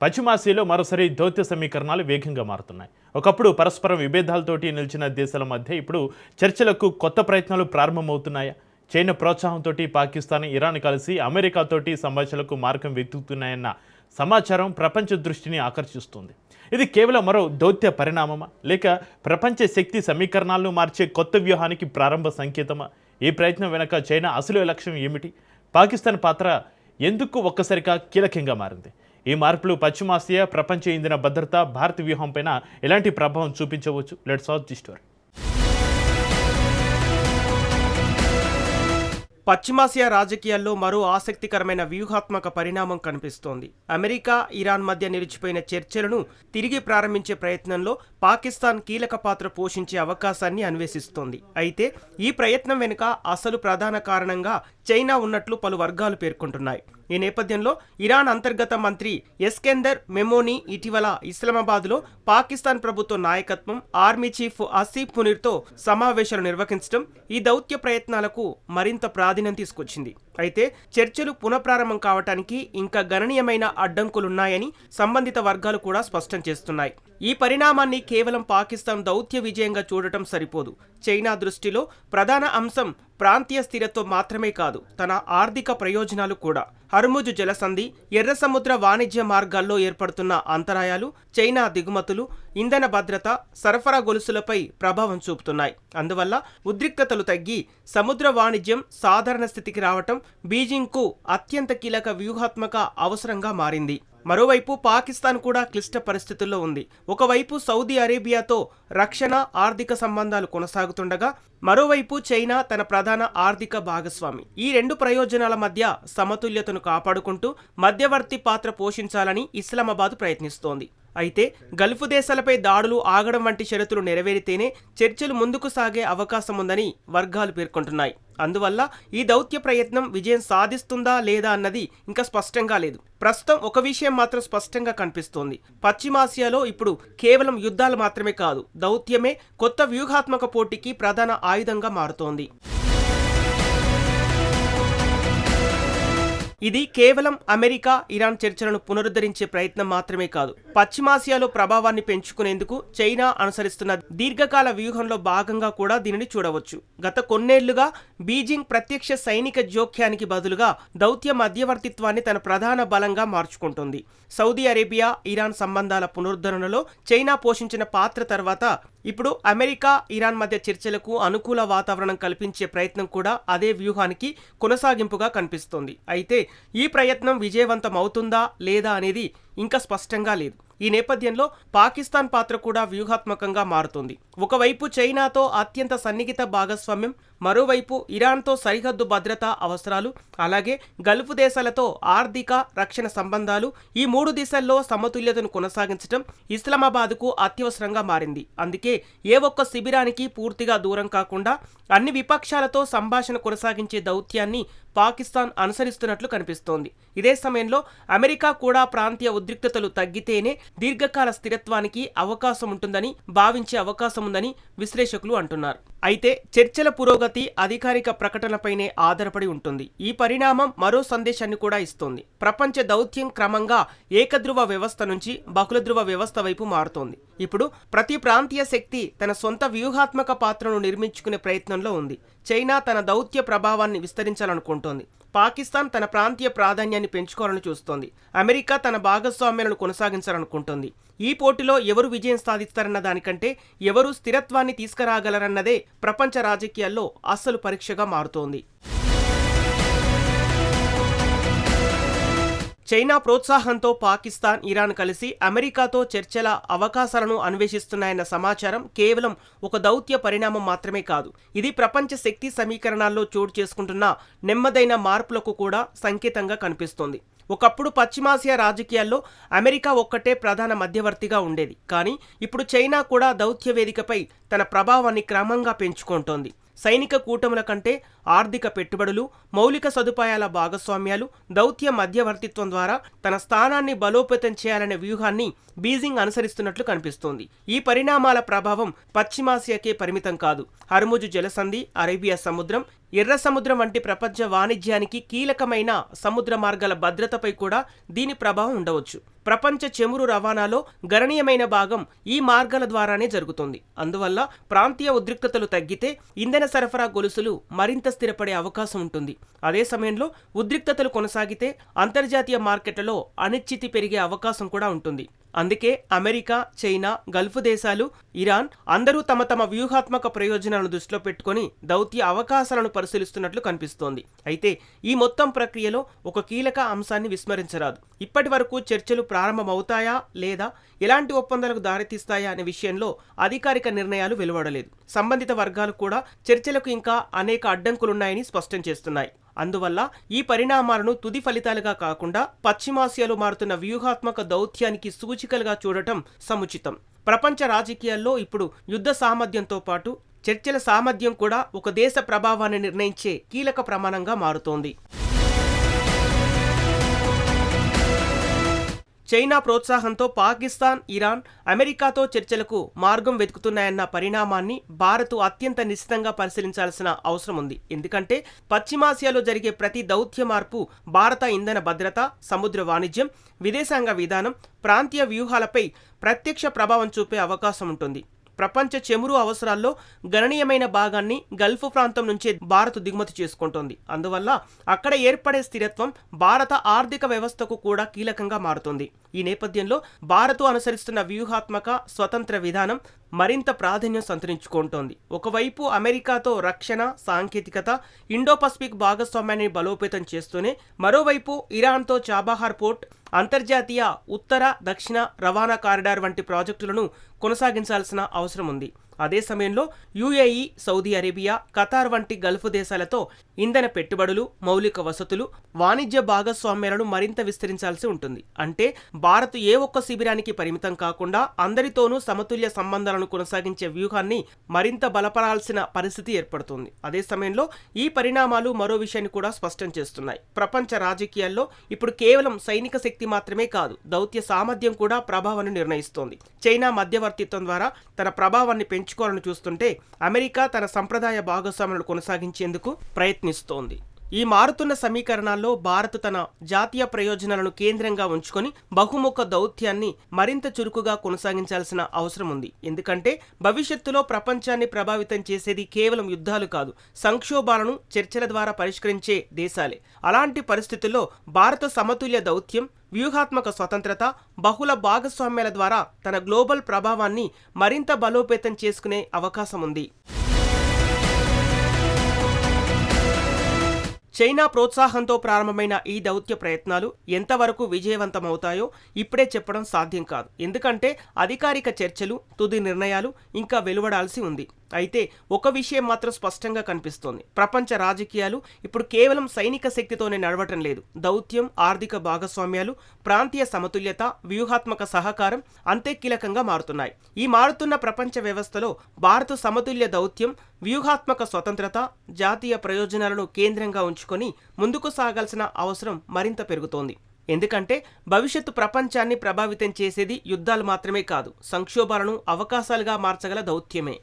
పశ్చిమాసియాలో మరోసారి దౌత్య సమీకరణాలు వేగంగా మారుతున్నాయి. ఒకప్పుడు పరస్పరం విభేదాలతోటి నిలిచిన దేశాల మధ్య ఇప్పుడు చర్చలకు కొత్త ప్రయత్నాలు ప్రారంభమవుతున్నాయా? చైనా ప్రోత్సాహంతో పాకిస్తాన్, ఇరాన్ కలిసి అమెరికాతోటి సంభాషణలకు మార్గం వెతుకుతున్నాయన్న సమాచారం ప్రపంచ దృష్టిని ఆకర్షిస్తుంది. ఇది కేవలం మరో దౌత్య పరిణామమా, లేక ప్రపంచ శక్తి సమీకరణాలను మార్చే కొత్త వ్యూహానికి ప్రారంభ సంకేతమా? ఈ ప్రయత్నం వెనక చైనా అసలు లక్ష్యం ఏమిటి? పాకిస్తాన్ పాత్ర ఎందుకు ఒక్కసారిగా కీలకంగా మారింది? ఈ మార్పులు పశ్చిమాసియా, ప్రపంచ ఇంధన భద్రత, భారత వ్యూహంపైన ఎలాంటి ప్రభావం చూపించవచ్చు? Let's watch the story. పశ్చిమాసియా రాజకీయాల్లో మరో ఆసక్తికరమైన వ్యూహాత్మక పరిణామం కనిపిస్తోంది. అమెరికా, ఇరాన్ మధ్య నిలిచిపోయిన చర్చలను తిరిగి ప్రారంభించే ప్రయత్నంలో పాకిస్తాన్ కీలక పాత్ర పోషించే అవకాశాన్ని అన్వేషిస్తోంది. అయితే ఈ ప్రయత్నం వెనుక అసలు ప్రధాన కారణంగా చైనా ఉన్నట్లు పలు వర్గాలు పేర్కొంటున్నాయి. ఈ నేపథ్యంలో ఇరాన్ అంతర్గత మంత్రి ఎస్కెందర్ మెమోనీ ఇటీవల ఇస్లామాబాద్లో పాకిస్తాన్ ప్రభుత్వ నాయకత్వం, ఆర్మీ చీఫ్ ఆసిఫ్ మునీర్తో సమావేశాలు నిర్వహించడం ఈ దౌత్య ప్రయత్నాలకు మరింత ప్రాధాన్యం తీసుకొచ్చింది. అయితే చర్చలు పునఃప్రారంభం కావటానికి ఇంకా గణనీయమైన అడ్డంకులున్నాయని సంబంధిత వర్గాలు కూడా స్పష్టం చేస్తున్నాయి. ఈ పరిణామాన్ని కేవలం పాకిస్తాన్ దౌత్య విజయంగా చూడటం సరిపోదు. చైనా దృష్టిలో ప్రధాన అంశం ప్రాంతీయ స్థిరత్వం మాత్రమే కాదు, తన ఆర్థిక ప్రయోజనాలు కూడా. హర్ముజ్ జలసంధి, ఎర్ర సముద్ర వాణిజ్య మార్గాల్లో ఏర్పడుతున్న అంతరాయాలు చైనా దిగుమతులు, ఇంధన భద్రత, సరఫరా గొలుసులపై ప్రభావం చూపుతున్నాయి. అందువల్ల ఉద్రిక్తతలు తగ్గి సముద్ర వాణిజ్యం సాధారణ స్థితికి రావటం బీజింగ్కు అత్యంత కీలక వ్యూహాత్మక అవసరంగా మారింది. మరోవైపు పాకిస్తాన్ కూడా క్లిష్ట పరిస్థితుల్లో ఉంది. ఒకవైపు సౌదీ అరేబియాతో రక్షణ, ఆర్థిక సంబంధాలు కొనసాగుతుండగా మరోవైపు చైనా తన ప్రధాన ఆర్థిక భాగస్వామి. ఈ రెండు ప్రయోజనాల మధ్య సమతుల్యతను కాపాడుకుంటూ మధ్యవర్తి పాత్ర పోషించాలని ఇస్లామాబాద్ ప్రయత్నిస్తోంది. అయితే గల్ఫ్ దేశాలపై దాడులు ఆగడం వంటి షరతులు నెరవేరితేనే చర్చలు ముందుకు సాగే అవకాశం ఉందని వర్గాలు పేర్కొంటున్నాయి. అందువల్ల ఈ దౌత్య ప్రయత్నం విజయం సాధిస్తుందా లేదా అన్నది ఇంకా స్పష్టంగా లేదు. ప్రస్తుతం ఒక విషయం మాత్రం స్పష్టంగా కనిపిస్తోంది. పశ్చిమాసియాలో ఇప్పుడు కేవలం యుద్ధాలు మాత్రమే కాదు, దౌత్యమే కొత్త వ్యూహాత్మక పోటీకి ప్రధాన ఆయుధంగా మారుతోంది. ఇది కేవలం అమెరికా, ఇరాన్ చర్చలను పునరుద్ధరించే ప్రయత్నం మాత్రమే కాదు, పశ్చిమాసియాలో ప్రభావాన్ని పెంచుకునేందుకు చైనా అనుసరిస్తున్న దీర్ఘకాల వ్యూహంలో భాగంగా కూడా దీనిని చూడవచ్చు. గత కొన్నేళ్లుగా బీజింగ్ ప్రత్యక్ష సైనిక జోక్యానికి బదులుగా దౌత్య మధ్యవర్తిత్వాన్ని తన ప్రధాన బలంగా మార్చుకుంటుంది. సౌదీ అరేబియా, ఇరాన్ సంబంధాల పునరుద్ధరణలో చైనా పోషించిన పాత్ర తర్వాత ఇప్పుడు అమెరికా, ఇరాన్ మధ్య చర్చలకు అనుకూల వాతావరణం కల్పించే ప్రయత్నం కూడా అదే వ్యూహానికి కొనసాగింపుగా కనిపిస్తోంది. అయితే ఈ ప్రయత్నం విజయవంతం అవుతుందా లేదా అనేది ఇంకా స్పష్టంగా లేదు. ఈ నేపథ్యంలో పాకిస్తాన్ పాత్ర కూడా వ్యూహాత్మకంగా మారుతుంది. ఒకవైపు చైనాతో అత్యంత సన్నిహిత భాగస్వామ్యం, మరోవైపు ఇరాన్తో సరిహద్దు భద్రతా అవసరాలు, అలాగే గల్ఫ్ దేశాలతో ఆర్థిక, రక్షణ సంబంధాలు, ఈ మూడు దిశల్లో సమతుల్యతను కొనసాగించడం ఇస్లామాబాద్కు అత్యవసరంగా మారింది. అందుకే ఏ ఒక్క శిబిరానికి పూర్తిగా దూరం కాకుండా అన్ని విపక్షాలతో సంభాషణ కొనసాగించే దౌత్యాన్ని పాకిస్తాన్ అనుసరిస్తున్నట్లు కనిపిస్తోంది. ఇదే సమయంలో అమెరికా కూడా ప్రాంతీయ ఉద్రిక్తతలు తగ్గితేనే దీర్ఘకాల స్థిరత్వానికి అవకాశం ఉంటుందని భావించే అవకాశం ఉందని విశ్లేషకులు అంటున్నారు. అయితే చర్చల పురోగతి అధికారిక ప్రకటనపైనే ఆధారపడి ఉంటుంది. ఈ పరిణామం మరో సందేశాన్ని కూడా ఇస్తోంది. ప్రపంచ దౌత్యం క్రమంగా ఏకధ్రువ వ్యవస్థ నుంచి బహుళధ్రువ వ్యవస్థ వైపు మారుతోంది. ఇప్పుడు ప్రతి ప్రాంతీయ శక్తి తన సొంత వ్యూహాత్మక పాత్రను నిర్మించుకునే ప్రయత్నంలో ఉంది. చైనా తన దౌత్య ప్రభావాన్ని విస్తరించాలనుకుంటోంది. పాకిస్తాన్ తన ప్రాంతీయ ప్రాధాన్యాన్ని పెంచుకోవాలని చూస్తోంది. అమెరికా తన భాగస్వామ్యాలను కొనసాగించాలనుకుంటోంది. ఈ పోటీలో ఎవరు విజయం సాధిస్తారన్న దానికంటే ఎవరు స్థిరత్వాన్ని తీసుకురాగలరన్నదే ప్రపంచ రాజకీయాల్లో అసలు పరీక్షగా మారుతోంది. చైనా ప్రోత్సాహంతో పాకిస్తాన్, ఇరాన్ కలిసి అమెరికాతో చర్చల అవకాశాలను అన్వేషిస్తున్నాయన్న సమాచారం కేవలం ఒక దౌత్య పరిణామం మాత్రమే కాదు, ఇది ప్రపంచ శక్తి సమీకరణాల్లో చోటు చేసుకుంటున్న నెమ్మదైన మార్పులకు కూడా సంకేతంగా కనిపిస్తోంది. ఒకప్పుడు పశ్చిమాసియా రాజకీయాల్లో అమెరికా ఒక్కటే ప్రధాన మధ్యవర్తిగా ఉండేది. కానీ ఇప్పుడు చైనా కూడా దౌత్య వేదికపై తన ప్రభావాన్ని క్రమంగా పెంచుకుంటోంది. సైనిక కూటముల కంటే ఆర్థిక పెట్టుబడులు, మౌలిక సదుపాయాల భాగస్వామ్యాలు, దౌత్య మధ్యవర్తిత్వం ద్వారా తన స్థానాన్ని బలోపేతం చేయాలనే వ్యూహాన్ని బీజింగ్ అనుసరిస్తున్నట్లు కనిపిస్తోంది. ఈ పరిణామాల ప్రభావం పశ్చిమాసియాకే పరిమితం కాదు. హర్ముజ్ జలసంధి, అరేబియా సముద్రం, ఎర్ర సముద్రం వంటి ప్రపంచ వాణిజ్యానికి కీలకమైన సముద్ర మార్గాల భద్రతపై కూడా దీని ప్రభావం ఉండవచ్చు. ప్రపంచ చమురు రవాణాలో గణనీయమైన భాగం ఈ మార్గాల ద్వారానే జరుగుతుంది. అందువల్ల ప్రాంతీయ ఉద్రిక్తతలు తగ్గితే ఇంధన సరఫరా గొలుసులు మరింత స్థిరపడే అవకాశం ఉంటుంది. అదే సమయంలో ఉద్రిక్తతలు కొనసాగితే అంతర్జాతీయ మార్కెట్లలో అనిశ్చితి పెరిగే అవకాశం కూడా ఉంటుంది. అందుకే అమెరికా, చైనా, గల్ఫ్ దేశాలు, ఇరాన్ అందరూ తమ తమ వ్యూహాత్మక ప్రయోజనాలను దృష్టిలో పెట్టుకుని దౌత్య అవకాశాలను పరిశీలిస్తున్నట్లు కనిపిస్తోంది. అయితే ఈ మొత్తం ప్రక్రియలో ఒక కీలక అంశాన్ని విస్మరించరాదు. ఇప్పటి వరకు చర్చలు ప్రారంభమవుతాయా లేదా ఎలాంటి ఒప్పందాలకు దారితీస్తాయా అనే విషయంలో అధికారిక నిర్ణయాలు వెలువడలేదు. సంబంధిత వర్గాలు కూడా చర్చలకు ఇంకా అనేక అడ్డంకులున్నాయని స్పష్టం చేస్తున్నాయి. అందువల్ల ఈ పరిణామాలను తుది ఫలితాలుగా కాకుండా పశ్చిమాసియాలో మారుతున్న వ్యూహాత్మక దౌత్యానికి సూచికలుగా చూడటం సముచితం. ప్రపంచ రాజకీయాల్లో ఇప్పుడు యుద్ధ సామర్థ్యంతో పాటు చర్చల సామర్థ్యం కూడా ఒక దేశ ప్రభావాన్ని నిర్ణయించే కీలక ప్రమాణంగా మారుతోంది. చైనా ప్రోత్సాహంతో పాకిస్తాన్, ఇరాన్ అమెరికాతో చర్చలకు మార్గం వెతుకుతున్నాయన్న పరిణామాన్ని భారత్ అత్యంత నిశితంగా పరిశీలించాల్సిన అవసరం ఉంది. ఎందుకంటే పశ్చిమాసియాలో జరిగే ప్రతి దౌత్య మార్పు భారత ఇంధన భద్రత, సముద్ర వాణిజ్యం, విదేశాంగ విధానం, ప్రాంతీయ వ్యూహాలపై ప్రత్యక్ష ప్రభావం చూపే అవకాశం ఉంటుంది. ప్రపంచ చమురు అవసరాల్లో గణనీయమైన భాగాన్ని గల్ఫ్ ప్రాంతం నుంచే భారత్ దిగుమతి చేసుకుంటోంది. అందువల్ల అక్కడ ఏర్పడే స్థిరత్వం భారత ఆర్థిక వ్యవస్థకు కూడా కీలకంగా మారుతుంది. ఈ నేపథ్యంలో భారత్ అనుసరిస్తున్న వ్యూహాత్మక స్వతంత్ర విధానం మరింత ప్రాధాన్యం సంతరించుకుంటోంది. ఒకవైపు అమెరికాతో రక్షణ, సాంకేతికత, ఇండో పసిఫిక్ భాగస్వామ్యాన్ని బలోపేతం చేస్తూనే మరోవైపు ఇరాన్తో చాబహార్ పోర్ట్, అంతర్జాతీయ ఉత్తర దక్షిణ రవాణా కారిడార్ వంటి ప్రాజెక్టులను కొనసాగించాల్సిన అవసరం ఉంది. అదే సమయంలో యుఏఈ, సౌదీ అరేబియా, ఖతార్ వంటి గల్ఫ్ దేశాలతో ఇంధన పెట్టుబడులు, మౌలిక వసతులు, వాణిజ్య భాగస్వామ్యాలను మరింత విస్తరించాల్సి ఉంటుంది. అంటే భారత్ ఏ ఒక్క శిబిరానికి పరిమితం కాకుండా అందరితోనూ సమతుల్య సంబంధాలను కొనసాగించే వ్యూహాన్ని మరింత బలపరాల్సిన పరిస్థితి ఏర్పడుతుంది. అదే సమయంలో ఈ పరిణామాలు మరో విషయాన్ని కూడా స్పష్టం చేస్తున్నాయి. ప్రపంచ రాజకీయాల్లో ఇప్పుడు కేవలం సైనిక శక్తి మాత్రమే కాదు, దౌత్య సామర్థ్యం కూడా ప్రభావాన్ని నిర్ణయిస్తోంది. చైనా మధ్యవర్తిత్వం ద్వారా తన ప్రభావాన్ని పెంచుకోవాలని చూస్తుంటే అమెరికా తన సంప్రదాయ భాగస్వామ్యాలను కొనసాగించేందుకు ప్రయత్నిస్తోంది. ఈ మారుతున్న సమీకరణాల్లో భారత్ తన జాతీయ ప్రయోజనాలను కేంద్రంగా ఉంచుకొని బహుముఖ దౌత్యాన్ని మరింత చురుకుగా కొనసాగించాల్సిన అవసరం ఉంది. ఎందుకంటే భవిష్యత్తులో ప్రపంచాన్ని ప్రభావితం చేసేది కేవలం యుద్ధాలు కాదు, సంక్షోభాలను చర్చల ద్వారా పరిష్కరించే దేశాలే. అలాంటి పరిస్థితుల్లో భారత సమతుల్య దౌత్యం, వ్యూహాత్మక స్వతంత్రత, బహుళ భాగస్వామ్యాల ద్వారా తన గ్లోబల్ ప్రభావాన్ని మరింత బలోపేతం చేసుకునే అవకాశం ఉంది. చైనా ప్రోత్సాహంతో ప్రారంభమైన ఈ దౌత్య ప్రయత్నాలు ఎంతవరకు విజయవంతమవుతాయో ఇప్పుడే చెప్పడం సాధ్యం కాదు. ఎందుకంటే అధికారిక చర్చలు, తుది నిర్ణయాలు ఇంకా వెలువడాల్సి ఉంది. అయితే ఒక విషయం మాత్రం స్పష్టంగా కనిపిస్తోంది. ప్రపంచ రాజకీయాలు ఇప్పుడు కేవలం సైనిక శక్తితోనే నడవటం లేదు. దౌత్యం, ఆర్థిక భాగస్వామ్యాలు, ప్రాంతీయ సమతుల్యత, వ్యూహాత్మక సహకారం అంతే కీలకంగా మారుతున్నాయి. ఈ మారుతున్న ప్రపంచ వ్యవస్థలో భారత్ సమతుల్య దౌత్యం, వ్యూహాత్మక స్వతంత్రత, జాతీయ ప్రయోజనాలను కేంద్రంగా ఉంచుకొని ముందుకు సాగాల్సిన అవసరం మరింత పెరుగుతోంది. ఎందుకంటే భవిష్యత్తు ప్రపంచాన్ని ప్రభావితం చేసేది యుద్ధాలు మాత్రమే కాదు, సంక్షోభాలను అవకాశాలుగా మార్చగల దౌత్యమే.